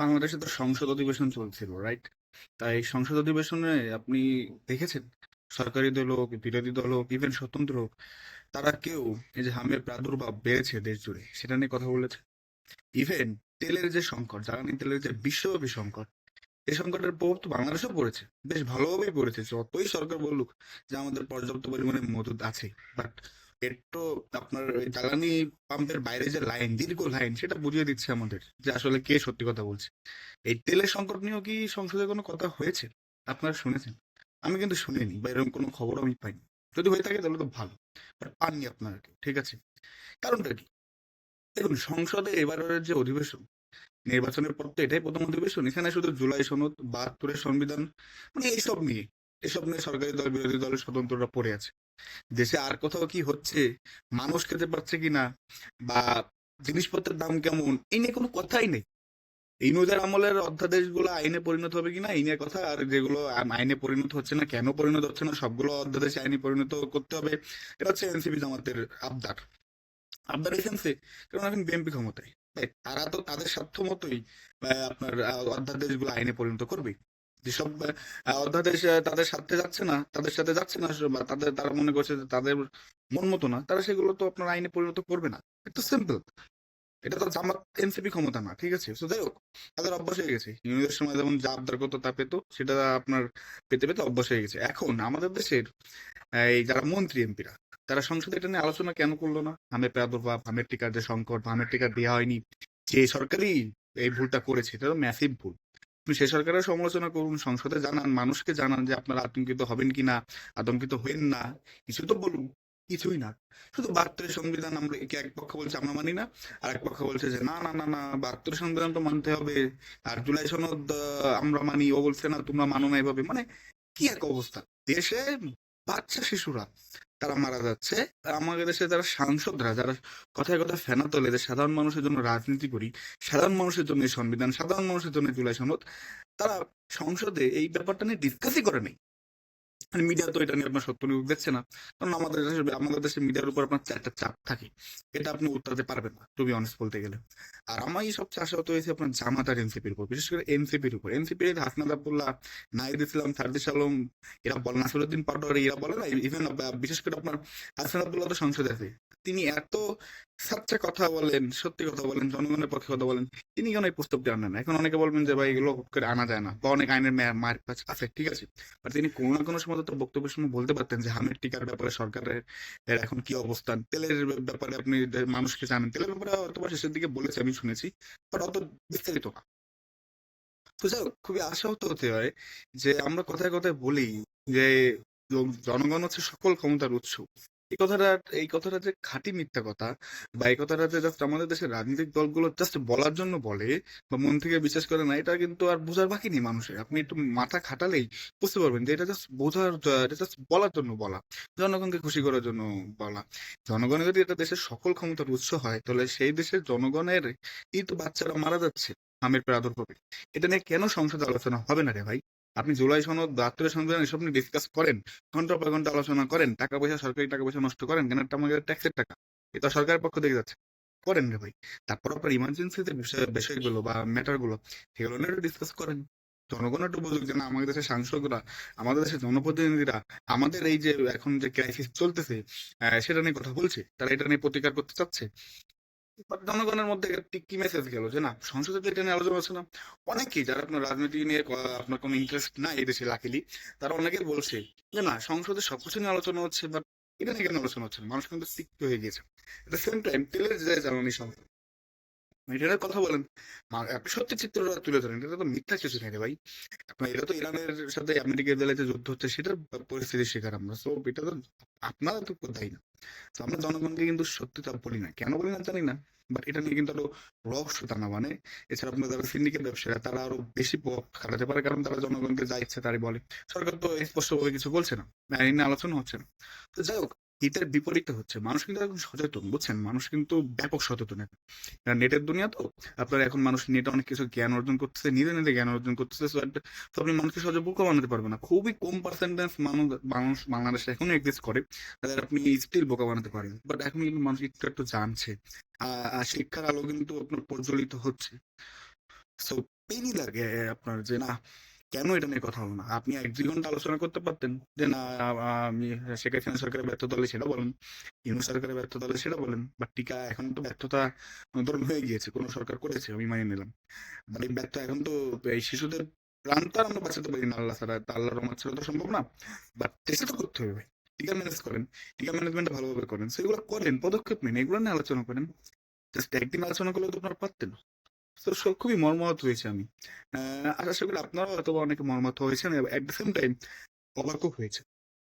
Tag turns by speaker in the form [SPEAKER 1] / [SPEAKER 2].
[SPEAKER 1] বাংলাদেশে তো সংসদ অধিবেশন চলছিল, রাইট? তাই সংসদ অধিবেশনে আপনি দেখেছেন সরকারি দল হোক, বিরোধী দল হোক, ইভেন স্বতন্ত্র হোক, তারা কেউ এই যে হামের প্রাদুর্ভাব বেড়েছে দেশ জুড়ে সেটা নিয়ে কথা বলেছে। ইভেন তেলের যে সংকট, জ্বালানি তেলের যে বিশ্বব্যাপী সংকট, এই সংকটের প্রভাব তো বাংলাদেশেও পড়েছে, বেশ ভালোভাবেই পড়েছে। যতই সরকার বলুক যে আমাদের পর্যাপ্ত পরিমাণে মজুদ আছে, বাট পেট্রো আপনার ওই জ্বালানি পাম্পের বাইরে যে লাইন, দীর্ঘ লাইন, সেটা বুঝিয়ে দিচ্ছে আমাদের যে আসলে কে সত্যি কথা বলছে। এই তেলের সংকট নিয়েও কি সংসদে কোনো কথা হয়েছে? আপনারা শুনেছেন? আমি কিন্তু শুনিনি, বা এরকম কোনো খবর আমি পাইনি। যদি হয়ে থাকে তাহলে তো ভালো, বাট পাননি আপনারা কেউ, ঠিক আছে? কারণটা কি? দেখুন, সংসদে এবারের যে অধিবেশন, নির্বাচনের পর তো এটাই প্রথম অধিবেশন। এখানে শুধু জুলাই সনদ, ৭২-এর সংবিধান, মানে এসব নিয়ে সরকারি দল, বিরোধী দলের স্বতন্ত্ররা পড়ে আছে। দেশে আর কোথাও কি হচ্ছে, মানুষ খেতে পারছে কিনা, বা জিনিসপত্রের দাম কেমন, এই নিয়ে কোনো কথাই নেই। ইনুদের আমলের অধ্যাদেশগুলো আইনে পরিণত হবে কিনা এই নিয়ে কথা, আর যেগুলো আইনে পরিণত হচ্ছে না, কেন পরিণত হচ্ছে না, সবগুলো অধ্যাদেশ আইনে পরিণত করতে হবে। এটা হচ্ছে এনসিপি জামাতের আবদার। আবদার এই সেন্সে, কারণ এখন বিএনপি ক্ষমতায়, তাই তারা তো তাদের স্বার্থ মতোই আপনার অধ্যাদেশগুলো আইনে পরিণত করবে। যেসব অধ্যাদেশ তাদের স্বার্থে যাচ্ছে না, তাদের সাথে যাচ্ছে না, বা তারা মনে করছে যে তাদের মন মতো না, তারা সেগুলো তো আপনার আইনে পরিণত করবে না। একটু সিম্পল। এটা তো জামাত এনসিপি ক্ষমতা না, ঠিক আছে? তো যাই হোক, তাদের অভ্যাস হয়ে গেছে, ইউনিটের সময় যেমন যা আবদার করতো তা পেতো, সেটা আপনার পেতে পেতে অভ্যাস হয়ে গেছে। এখন আমাদের দেশের এই যারা মন্ত্রী এমপিরা, তারা সংসদে এটা নিয়ে আলোচনা কেন করলো না? হামের প্রাদুর্ভাব, হামের টিকার যে সংকট, হামের টিকা দেওয়া হয়নি, যে সরকারই এই ভুলটা করেছে, এটা তো ম্যাসিভ ভুল। আপনি সে সরকারের সমালোচনা করুন, সংসদে জানান, মানুষকে জানান যে আপনারা আতঙ্কিত হবেন কিনা, আতঙ্কিত হইন না, কিছু তো বলুন। কিছুই না, শুধু ৭২-এর সংবিধান আমরা কি এক পক্ষ বলছে আমরা মানি না, আর এক পক্ষ বলছে যে না না না না, ৭২-এর সংবিধান তো মানতে হবে, আর জুলাই সনদ আমরা মানি, ও বলছে না তোমরা মানো না, এভাবে মানে কি এক অবস্থা দেশে! বাচ্চা শিশুরা তারা মারা যাচ্ছে। আর আমাদের দেশে যারা সাংসদরা, যারা কথায় কথায় ফেনা তোলে যে সাধারণ মানুষের জন্য রাজনীতি করি, সাধারণ মানুষের জন্য এই সংবিধান, সাধারণ মানুষের জন্য জুলাই সনদ, তারা সংসদে এই ব্যাপারটা নিয়ে ডিসকাসই করে নাই। মানে মিডিয়া তো এটা নিয়ে আপনার সত্য নিউজ দেখছে না, কারণ আমাদের দেশে মিডিয়ার উপর আপনার একটা চাপ থাকে, এটা আপনি উত্তরাতে পারবেন না, টু বি অনেস্ট বলতে গেলে। আর আমি সবচেয়ে আশাহত হয়েছে আপনার জামাত আর এনসিপির উপর, বিশেষ করে এনসিপির উপর। এনসিপির হাসনাত আব্দুল্লাহ, নাহিদ ইসলাম, সার্জিস আলম, এরা বলেন, নাসিরুদ্দিন পাটোয়ারি, এরা বলে না, ইভেন বিশেষ করে আপনার হাসনাত আব্দুল্লাহ তো সংসদে আছে, তিনি এত সাচ্চা কথা বলেন, সত্যি কথা বলেন, জনগণের পক্ষে কথা বলেন, তিনি কেন এই প্রস্তাবটি আনেন না? এখন অনেকে বলবেন যে ভাই এগুলো হুট করে আনা যায় না, বা অনেক আইনের মার প্যাচ আছে, ঠিক আছে, বাট তিনি কোনো না কোনো সময় তো বক্তব্যের সময় বলতে পারতেন যে হামের টিকার ব্যাপারে সরকারের এখন কি অবস্থান, তেলের ব্যাপারে আপনি মানুষকে জানেন, তেলের ব্যাপারে হয়তো বা শেষের দিকে বলেছে আমি শুনেছি, বাট অত বিস্তারিত না। তো যাই হোক, খুবই আশাহত হতে হয় যে আমরা কথায় কথায় বলি যে জনগণ হচ্ছে সকল ক্ষমতার উৎস। এই কথাটা যে খাঁটি মিথ্যা কথা, বা এই কথাটা যে জাস্ট আমাদের দেশের রাজনৈতিক দলগুলো জাস্ট বলার জন্য বলে, বা মন থেকে বিশ্বাস করে না, এটা কিন্তু আর বোঝার বাকি নেই মানুষের। আপনি একটু মাথা খাটালেই বুঝতে পারবেন যে এটা জাস্ট এটা জাস্ট বলার জন্য বলা, জনগণকে খুশি করার জন্য বলা। জনগণের যদি এটা দেশের সকল ক্ষমতার উৎস হয়, তাহলে সেই দেশের জনগণের এই তো বাচ্চারা মারা যাচ্ছে আমের প্রাদুর্ভাবে, এটা নিয়ে কেন সংসদে আলোচনা হবে না রে ভাই? আপনি জুলাই সনদ, ৭২-এর সংবিধান, এসব নিয়ে ডিসকাস করেন, ঘন্টার পর ঘন্টা আলোচনা করেন, টাকা পয়সা, সরকারি টাকা পয়সা নষ্ট করেন কেন? এটা আমাদের ট্যাক্সের টাকা, এটা সরকারের পক্ষ থেকে যাচ্ছে, করেন রে ভাই। তারপর আপনার ইমার্জেন্সিতে বিষয়গুলো বা ম্যাটার গুলো, সেগুলো নিয়ে ডিসকাস করেন। জনগণ একটু বুঝুক যে না, আমাদের দেশের সাংসদরা, আমাদের দেশের জনপ্রতিনিধিরা আমাদের এই যে এখন যে ক্রাইসিস চলতেছে, সেটা নিয়ে কথা বলছে, তারা এটা নিয়ে প্রতিকার করতে চাচ্ছে। বাট জনগণের মধ্যে একটা কি মেসেজ গেল যে না, সংসদে তো এটা নিয়ে আলোচনা হচ্ছে না। অনেকেই যারা আপনার রাজনীতি নিয়ে আপনার কোনো ইন্টারেস্ট না এই দেশে লাকিলি, তারা অনেকেই বলছে যে না, সংসদে সবকিছু নিয়ে আলোচনা হচ্ছে, বাট এটা নিয়ে কেন আলোচনা হচ্ছে না? মানুষ কিন্তু সিক হয়ে গিয়েছে। এট দ্য সেম টাইম তেলের যে জ্বালানি সংকট, এটার কথা বলেন, আপনি সত্যি চিত্রটা তুলে ধরেন, এটা তো মিথ্যা কিছু নেই রে ভাই। আপনার এটা তো ইরানের সাথে আমেরিকা ইসরায়েলের যে যুদ্ধ হচ্ছে, সেটার পরিস্থিতির শিকার আমরা। সো এটা তো আপনারা তো দায়ী না। তো আমরা জনগণকে কিন্তু সত্যিটা বলি না, কেন বলি না জানি না, বাট এটা নিয়ে কিন্তু আরো রহস্য টানা মানে। এছাড়া আপনার যারা সিন্ডিকেট ব্যবসায়ীরা, তারা আরো বেশি প্রভাব খাটাতে পারে, কারণ তারা জনগণকে যা ইচ্ছে তাই বলে। সরকার তো স্পষ্টভাবে কিছু বলছে না, আইন নিয়ে আলোচনা হচ্ছে না। তো যাই হোক, এটার বিপরীতে হচ্ছে, মানুষ কিন্তু এখন সচেতন, বুঝছেন? মানুষ কিন্তু ব্যাপক সচেতন এখন। নেটের দুনিয়া তো, আপনার এখন মানুষ নেটে অনেক কিছু জ্ঞান অর্জন করতেছে, নিজে নিজে জ্ঞান অর্জন করতেছে। তো আপনি মানুষকে সহজে বোকা বানাতে পারবেন না। খুবই কম পার্সেন্টেজ মানুষ মানুষ বাংলাদেশে এখনো এক্সিস্ট করে, তাদের আপনি স্টিল বোকা বানাতে পারেন। বাট এখন কিন্তু মানুষ একটু একটু জানছে, শিক্ষার আলো কিন্তু আপনার প্রজ্বলিত হচ্ছে। সো পেইনই লাগে আপনার যে না, কেন এটা নিয়ে কথা হলো না? আপনি ১-২ ঘন্টা আলোচনা করতে পারতেন যে না, আমি শেখ হাসিনা সরকারের ব্যর্থতা হলে সেটা বলেন, ইউনূস সরকারের ব্যর্থতা হলে সেটা বলেন। বাট টিকা এখন তো ব্যর্থতা ধরুন হয়ে গিয়েছে। কোন সরকার করেছে আমি মানিয়ে নিলাম। বাট এই ব্যর্থ এখন তো এই শিশুদের প্রাণ তো আর আমরা বাঁচাতে পারি না আল্লাহ ছাড়া। তা আল্লাহর রহমত ছাড়া তো সম্ভব না। বাট চেষ্টা তো করতে হবে ভাই। টিকা ম্যানেজ করেন। টিকা ম্যানেজমেন্টটা ভালোভাবে করেন। সো এগুলো করেন, পদক্ষেপ নিন। এগুলো নিয়ে আলোচনা করেন। জাস্ট একদিন আলোচনা করলেও তো আপনারা পারতেন। তো খুবই মর্মাহত হয়েছি আমি। আশা করি আপনারাও হয়তো অনেকে মর্মাহত হয়েছেন, এট দ্য সেম টাইম অবাকও হয়েছে।